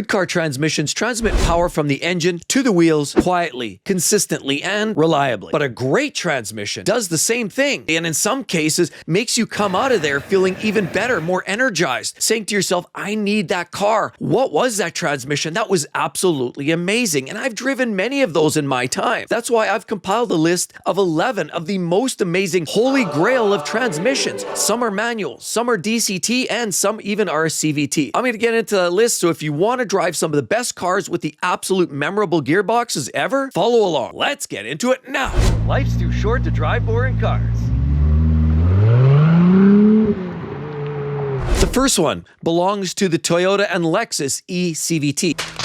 Good car transmissions transmit power from the engine to the wheels quietly, consistently, and reliably. But a great transmission does the same thing, and in some cases makes you come out of there feeling even better, more energized, saying to yourself, I need that car. What was that transmission? That was absolutely amazing, and I've driven many of those in my time. That's why I've compiled a list of 11 of the most amazing holy grail of transmissions. Some are manual, some are DCT, and some even are CVT. I'm going to get into that list, so if you want to drive some of the best cars with the absolute memorable gearboxes ever, follow along. Let's get into it now. Life's too short to drive boring cars. The first one belongs to the Toyota and Lexus ECVT.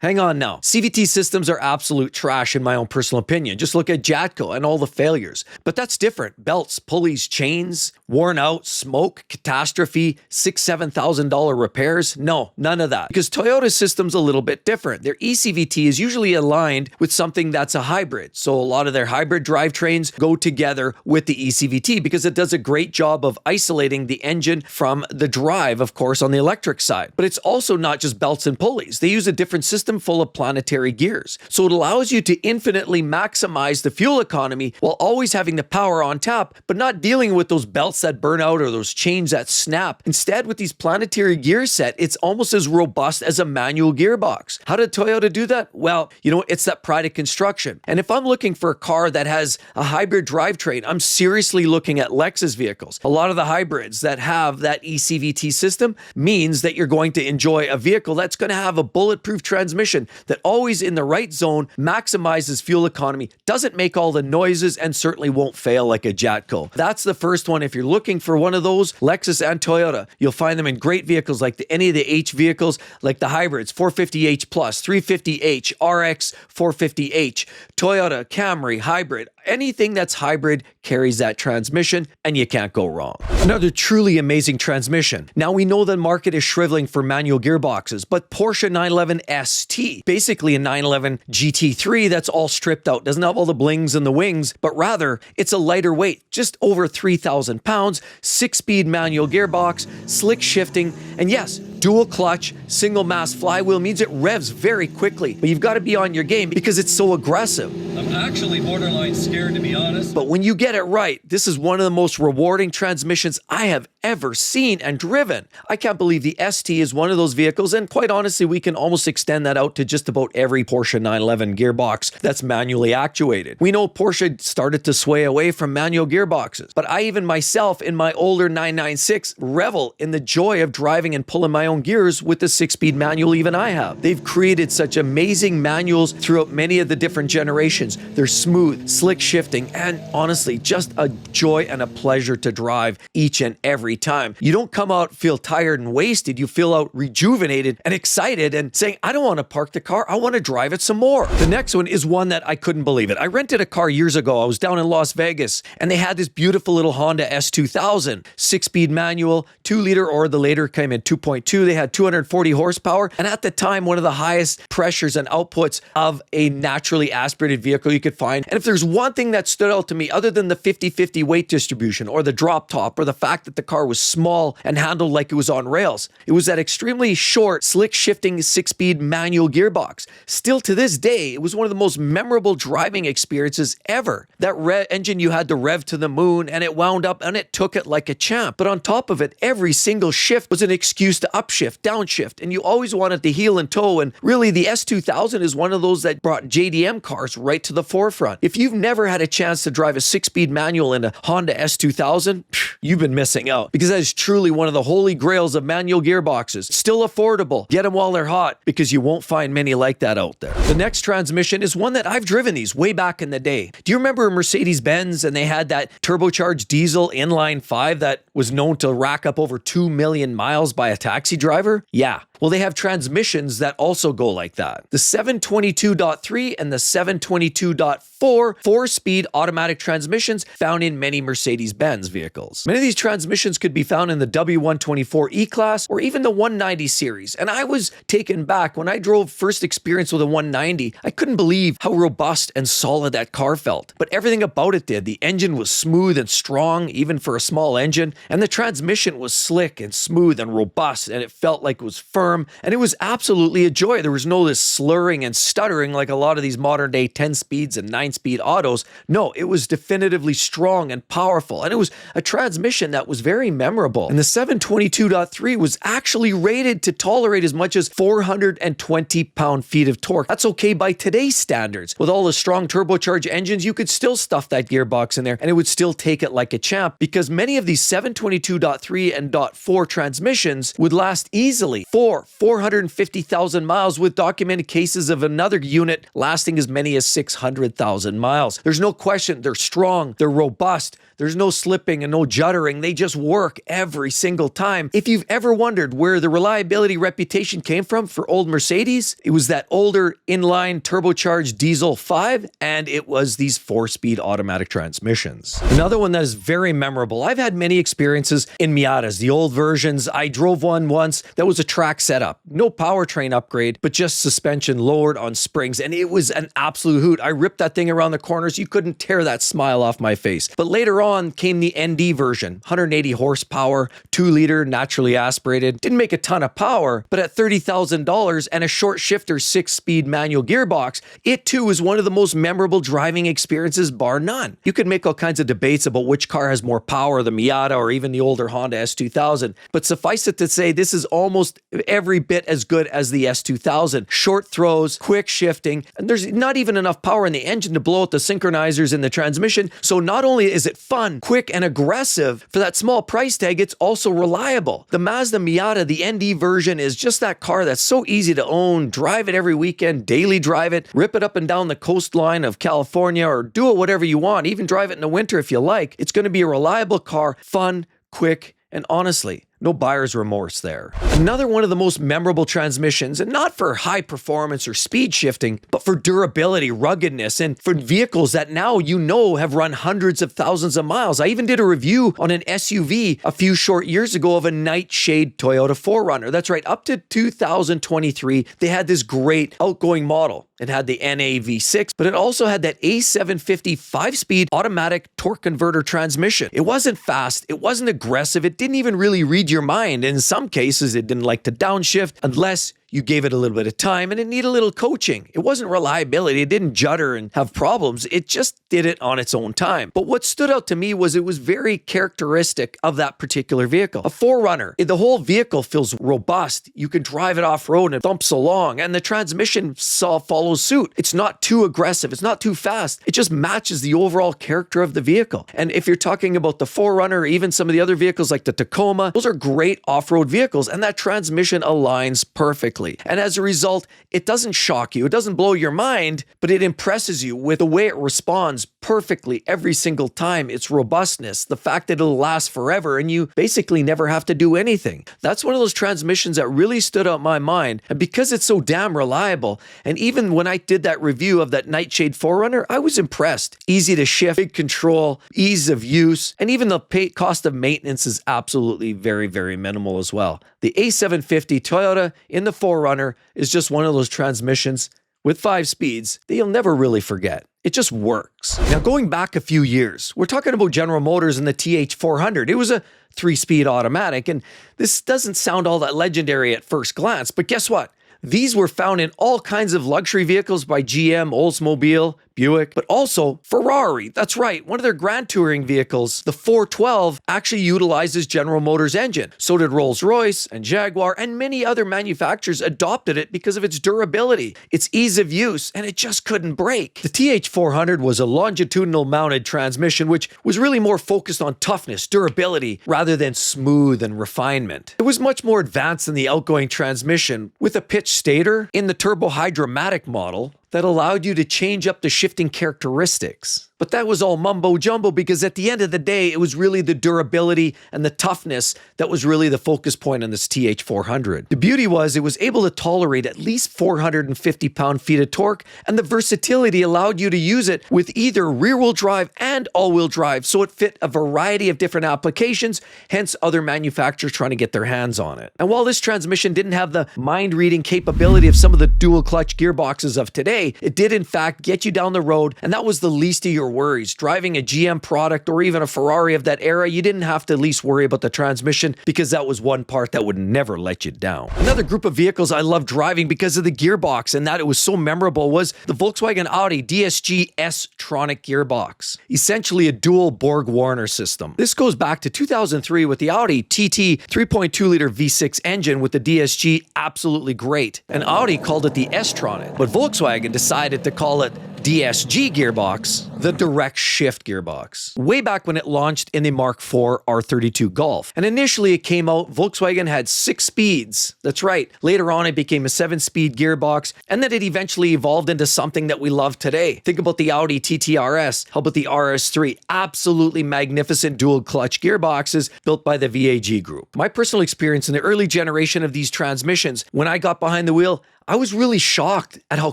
Hang on now. CVT systems are absolute trash in my own personal opinion. Just look at Jatco and all the failures. But that's different. Belts, pulleys, chains, worn out, smoke, catastrophe, $6,000, $7,000 repairs. No, none of that. Because Toyota's system's a little bit different. Their ECVT is usually aligned with something that's a hybrid. So a lot of their hybrid drivetrains go together with the ECVT because it does a great job of isolating the engine from the drive, of course, on the electric side. But it's also not just belts and pulleys. They use a different system full of planetary gears. So it allows you to infinitely maximize the fuel economy while always having the power on tap, but not dealing with those belts that burn out or those chains that snap. Instead, with these planetary gear set, it's almost as robust as a manual gearbox. How did Toyota do that? Well, it's that pride of construction. And if I'm looking for a car that has a hybrid drivetrain, I'm seriously looking at Lexus vehicles. A lot of the hybrids that have that ECVT system means that you're going to enjoy a vehicle that's going to have a bulletproof transmission that always in the right zone, maximizes fuel economy, doesn't make all the noises, and certainly won't fail like a Jatco. That's the first one. If you're looking for one of those, Lexus and Toyota, you'll find them in great vehicles like any of the H vehicles, like the hybrids, 450H Plus, 350H, RX 450H, Toyota, Camry, hybrid. Anything that's hybrid carries that transmission, and you can't go wrong. Another truly amazing transmission. Now we know the market is shriveling for manual gearboxes, but Porsche 911 ST, basically a 911 GT3 that's all stripped out, doesn't have all the blings and the wings, but rather it's a lighter weight, just over 3,000 pounds, 6-speed manual gearbox, slick shifting, and yes, dual clutch, single mass flywheel means it revs very quickly, but you've got to be on your game because it's so aggressive. I'm actually borderline scared, to be honest. But when you get it right, this is one of the most rewarding transmissions I have ever seen and driven. I can't believe the ST is one of those vehicles, and quite honestly, we can almost extend that out to just about every Porsche 911 gearbox that's manually actuated. We know Porsche started to sway away from manual gearboxes, but I even myself in my older 996 revel in the joy of driving and pulling my own gears with the 6-speed manual even I have. They've created such amazing manuals throughout many of the different generations. They're smooth, slick shifting, and honestly, just a joy and a pleasure to drive each and every time. You don't come out feel tired and wasted. You feel out rejuvenated and excited and saying, I don't want to park the car. I want to drive it some more. The next one is one that I couldn't believe it. I rented a car years ago. I was down in Las Vegas and they had this beautiful little Honda S2000, 6-speed manual, 2-liter, or the later came in 2.2. They had 240 horsepower. And at the time, one of the highest pressures and outputs of a naturally aspirated vehicle you could find. And if there's one thing that stood out to me, other than the 50-50 weight distribution or the drop top or the fact that the car was small and handled like it was on rails, it was that extremely short, slick shifting 6-speed manual gearbox. Still to this day, it was one of the most memorable driving experiences ever. That engine you had to rev to the moon and it wound up and it took it like a champ. But on top of it, every single shift was an excuse to upshift, downshift, and you always wanted to heel and toe. And really, the S2000 is one of those that brought JDM cars right to the forefront. If you've never had a chance to drive a 6-speed manual in a Honda S2000, you've been missing out, because that is truly one of the holy grails of manual gearboxes. Still affordable. Get them while they're hot, because you won't find many like that out there. The next transmission is one that I've driven these way back in the day. Do you remember Mercedes-Benz and they had that turbocharged diesel inline 5 that was known to rack up over 2 million miles by a taxi driver? Yeah. Well, they have transmissions that also go like that. The 722.3 and the 722.4 4-speed automatic transmissions found in many Mercedes-Benz vehicles. Many of these transmissions could be found in the W124 E-Class or even the 190 series. And I was taken back when I drove first experience with a 190. I couldn't believe how robust and solid that car felt. But everything about it did. The engine was smooth and strong, even for a small engine, and the transmission was slick and smooth and robust, and and it felt like it was firm, and it was absolutely a joy. There was no this slurring and stuttering like a lot of these modern day 10 speeds and 9-speed autos. No, it was definitively strong and powerful, and it was a transmission that was very memorable. And the 722.3 was actually rated to tolerate as much as 420 pound-feet of torque. That's okay by today's standards. With all the strong turbocharged engines, you could still stuff that gearbox in there and it would still take it like a champ, because many of these 722.3 and .4 transmissions would last easily for 450,000 miles, with documented cases of another unit lasting as many as 600,000 miles. There's no question they're strong, they're robust, there's no slipping and no juddering. They just work every single time. If you've ever wondered where the reliability reputation came from for old Mercedes, it was that older inline turbocharged diesel 5, and it was these 4-speed automatic transmissions. Another one that is very memorable. I've had many experiences in Miatas, the old versions. I drove one once that was a track setup. No powertrain upgrade, but just suspension lowered on springs, and it was an absolute hoot. I ripped that thing around the corners. You couldn't tear that smile off my face. But later on came the ND version, 180 horsepower, 2-liter, naturally aspirated. Didn't make a ton of power, but at $30,000 and a short shifter 6-speed manual gearbox, it too was one of the most memorable driving experiences, bar none. You could make all kinds of debates about which car has more power, the Miata or even the older Honda S2000, but suffice it to say, this is almost every bit as good as the S2000. Short throws, quick shifting, and there's not even enough power in the engine to blow out the synchronizers in the transmission, so not only is it fun, quick, and aggressive, for that small price tag, it's also reliable. The Mazda Miata, the ND version, is just that car that's so easy to own. Drive it every weekend, daily drive it, rip it up and down the coastline of California, or do it whatever you want. Even drive it in the winter if you like. It's going to be a reliable car, fun, quick, and honestly, no buyer's remorse there. Another one of the most memorable transmissions, and not for high performance or speed shifting, but for durability, ruggedness, and for vehicles that now you know have run hundreds of thousands of miles. I even did a review on an SUV a few short years ago of a Nightshade Toyota 4Runner. That's right, up to 2023, they had this great outgoing model. It had the NAV6, but it also had that A750 5-speed automatic torque converter transmission. It wasn't fast, it wasn't aggressive, it didn't even really read your mind. In some cases, it didn't like to downshift unless you gave it a little bit of time, and it needed a little coaching. It wasn't reliability. It didn't judder and have problems. It just did it on its own time. But what stood out to me was it was very characteristic of that particular vehicle. A 4Runner, the whole vehicle feels robust. You can drive it off-road and it thumps along, and the transmission follows suit. It's not too aggressive. It's not too fast. It just matches the overall character of the vehicle. And if you're talking about the 4Runner or even some of the other vehicles like the Tacoma, those are great off-road vehicles, and that transmission aligns perfectly. And as a result, it doesn't shock you, it doesn't blow your mind, but it impresses you with the way it responds perfectly every single time. Its robustness, the fact that it'll last forever and you basically never have to do anything. That's one of those transmissions that really stood out in my mind. And because it's so damn reliable, and even when I did that review of that Nightshade 4Runner, I was impressed. Easy to shift, big control, ease of use, and even the cost of maintenance is absolutely very, very minimal as well. The A750 Toyota in the 4Runner is just one of those transmissions with 5 speeds that you'll never really forget. It just works. Now, going back a few years, we're talking about General Motors and the TH400. It was a 3-speed automatic, and this doesn't sound all that legendary at first glance, but guess what? These were found in all kinds of luxury vehicles by GM, Oldsmobile, Buick, but also Ferrari. That's right, one of their Grand Touring vehicles, the 412, actually utilizes General Motors' engine. So did Rolls-Royce and Jaguar, and many other manufacturers adopted it because of its durability, its ease of use, and it just couldn't break. The TH400 was a longitudinal mounted transmission, which was really more focused on toughness, durability, rather than smooth and refinement. It was much more advanced than the outgoing transmission, with a pitch stator in the turbo-hydromatic model that allowed you to change up the shifting characteristics. But that was all mumbo jumbo, because at the end of the day, it was really the durability and the toughness that was really the focus point on this TH400. The beauty was it was able to tolerate at least 450 pound-feet of torque, and the versatility allowed you to use it with either rear-wheel drive and all-wheel drive, so it fit a variety of different applications, hence other manufacturers trying to get their hands on it. And while this transmission didn't have the mind-reading capability of some of the dual-clutch gearboxes of today, it did in fact get you down the road, and that was the least of your worries. Driving a GM product or even a Ferrari of that era, you didn't have to at least worry about the transmission because that was one part that would never let you down. Another group of vehicles I love driving because of the gearbox and that it was so memorable was the Volkswagen Audi DSG S-tronic gearbox, essentially a dual Borg-Warner system. This goes back to 2003 with the Audi TT 3.2-liter V6 engine with the DSG, absolutely great. And Audi called it the S-tronic, but Volkswagen decided to call it DSG gearbox, the direct shift gearbox, way back when it launched in the Mark IV R32 Golf. And initially it came out, Volkswagen had 6 speeds. That's right. Later on it became a 7-speed gearbox, and then it eventually evolved into something that we love today. Think about the Audi TT RS. How about the RS3? Absolutely magnificent dual clutch gearboxes built by the VAG group. My personal experience in the early generation of these transmissions, when I got behind the wheel, I was really shocked at how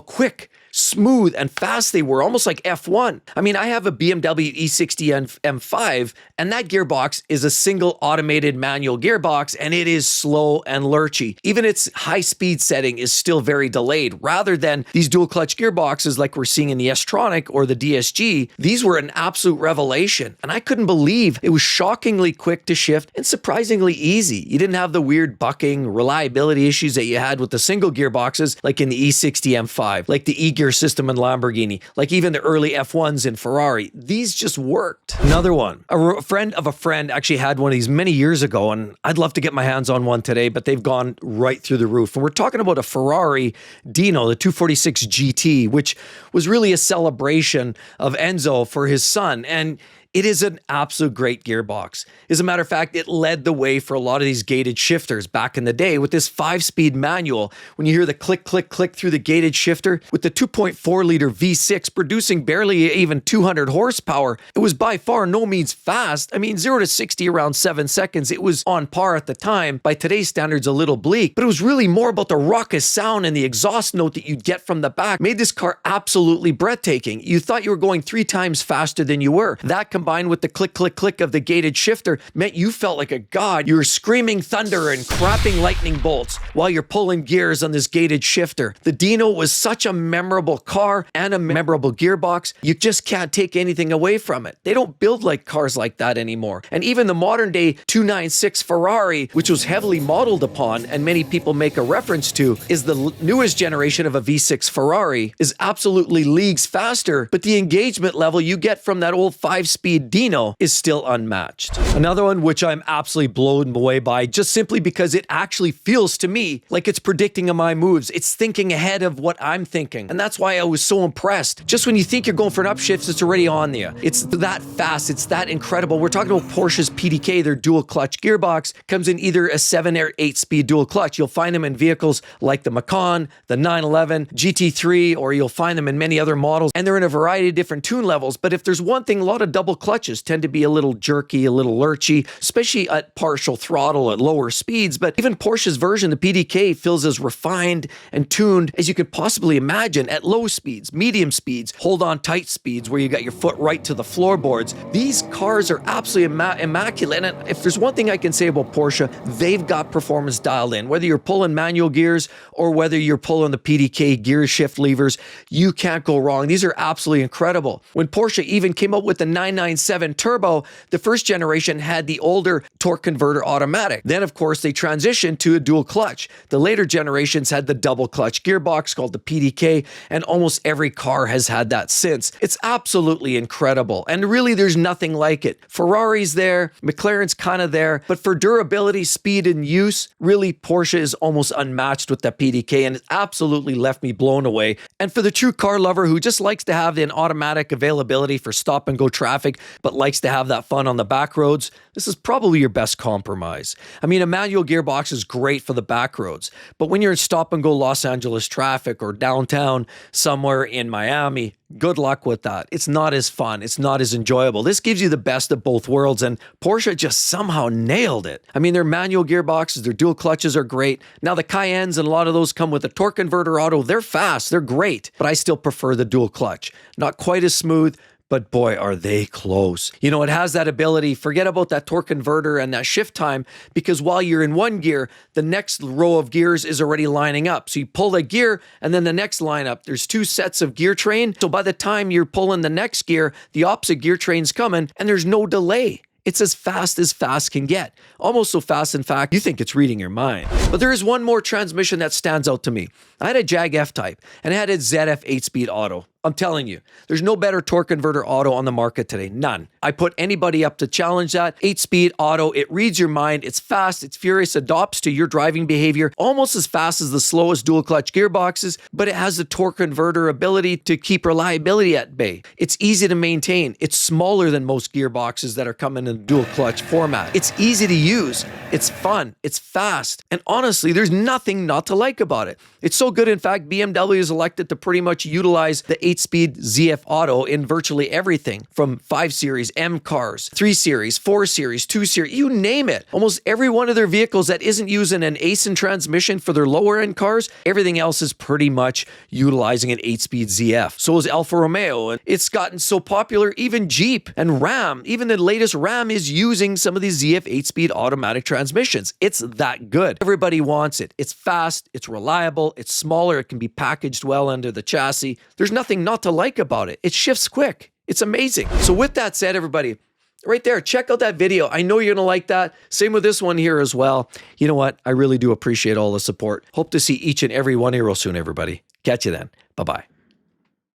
quick, smooth, and fast they were, almost like F1. I mean, I have a BMW E60 M5, and that gearbox is a single automated manual gearbox, and it is slow and lurchy. Even its high-speed setting is still very delayed. Rather than these dual-clutch gearboxes like we're seeing in the S-tronic or the DSG, these were an absolute revelation, and I couldn't believe it was shockingly quick to shift and surprisingly easy. You didn't have the weird bucking, reliability issues that you had with the single gearboxes like in the E60 M5, like the E-gear system in Lamborghini, like even the early F1s in Ferrari. These just worked. Another one, a friend of a friend actually had one of these many years ago, and I'd love to get my hands on one today, but they've gone right through the roof. And we're talking about a Ferrari Dino, the 246 GT, which was really a celebration of Enzo for his son. And it is an absolute great gearbox. As a matter of fact, it led the way for a lot of these gated shifters back in the day with this 5-speed manual. When you hear the click, click, click through the gated shifter with the 2.4-liter V6 producing barely even 200 horsepower, it was by far no means fast. I mean, 0 to 60 around 7 seconds. It was on par at the time. By today's standards, a little bleak, but it was really more about the raucous sound and the exhaust note that you'd get from the back made this car absolutely breathtaking. You thought you were going 3 times faster than you were. That combined with the click, click, click of the gated shifter meant you felt like a god. You were screaming thunder and crapping lightning bolts while you're pulling gears on this gated shifter. The Dino was such a memorable car and a memorable gearbox. You just can't take anything away from it. They don't build like cars like that anymore. And even the modern day 296 Ferrari, which was heavily modeled upon and many people make a reference to, is the newest generation of a V6 Ferrari, is absolutely leagues faster, but the engagement level you get from that old 5-speed Dino is still unmatched. Another one which I'm absolutely blown away by, just simply because it actually feels to me like it's predicting my moves. It's thinking ahead of what I'm thinking. And that's why I was so impressed. Just when you think you're going for an upshift, it's already on you. It's that fast. It's that incredible. We're talking about Porsche's PDK, their dual clutch gearbox, comes in either a 7 or 8-speed dual clutch. You'll find them in vehicles like the Macan, the 911, GT3, or you'll find them in many other models. And they're in a variety of different tune levels. But if there's one thing, a lot of double clutches tend to be a little jerky, a little lurchy, especially at partial throttle at lower speeds. But even Porsche's version, the PDK, feels as refined and tuned as you could possibly imagine at low speeds, medium speeds, hold on tight speeds where you got your foot right to the floorboards. These cars are absolutely immaculate. And if there's one thing I can say about Porsche, they've got performance dialed in. Whether you're pulling manual gears or whether you're pulling the PDK gear shift levers, you can't go wrong. These are absolutely incredible. When Porsche even came up with the 997 Turbo, the first generation had the older torque converter automatic. Then, of course, they transitioned to a dual clutch. The later generations had the double clutch gearbox called the PDK, and almost every car has had that since. It's absolutely incredible, and really there's nothing like it. Ferrari's there, McLaren's kind of there, but for durability, speed, and use, really Porsche is almost unmatched with that PDK, and it absolutely left me blown away. And for the true car lover who just likes to have an automatic availability for stop and go traffic, but likes to have that fun on the back roads, this is probably your best compromise. I mean, a manual gearbox is great for the back roads, but when you're in stop and go Los Angeles traffic or downtown somewhere in Miami, good luck with that. It's not as fun. It's not as enjoyable. This gives you the best of both worlds, and Porsche just somehow nailed it. I mean, their manual gearboxes, their dual clutches are great. Now, the Cayennes and a lot of those come with a torque converter auto. They're fast. They're great, but I still prefer the dual clutch. Not quite as smooth, but boy, are they close. You know, it has that ability, forget about that torque converter and that shift time, because while you're in one gear, the next row of gears is already lining up. So you pull the gear and then the next lineup. There's 2 sets of gear train. So by the time you're pulling the next gear, the opposite gear train's coming and there's no delay. It's as fast can get. Almost so fast, in fact, you think it's reading your mind. But there is one more transmission that stands out to me. I had a Jag F-Type, and it had a ZF 8-speed auto. I'm telling you, there's no better torque converter auto on the market today. None. I put anybody up to challenge that. 8-speed auto, it reads your mind. It's fast, it's furious, adopts to your driving behavior almost as fast as the slowest dual clutch gearboxes, but it has the torque converter ability to keep reliability at bay. It's easy to maintain. It's smaller than most gearboxes that are coming in dual clutch format. It's easy to use. It's fun. It's fast. And honestly, there's nothing not to like about it. It's so good, in fact, BMW has elected to pretty much utilize the 8-speed ZF Auto in virtually everything from 5 Series, M cars, 3 Series, 4 Series, 2 Series, you name it. Almost every one of their vehicles that isn't using an ACEN transmission for their lower end cars, everything else is pretty much utilizing an 8-speed ZF. So is Alfa Romeo, and it's gotten so popular, even Jeep and Ram, even the latest Ram is using some of these ZF 8-speed automatic transmissions. It's that good. Everybody wants it. It's fast, it's reliable, it's smaller, it can be packaged well under the chassis. There's nothing not to like about it. It shifts quick. It's amazing. So with that said, everybody, right there, check out that video. I know you're going to like that. Same with this one here as well. You know what? I really do appreciate all the support. Hope to see each and every one of you real soon, everybody. Catch you then. Bye-bye.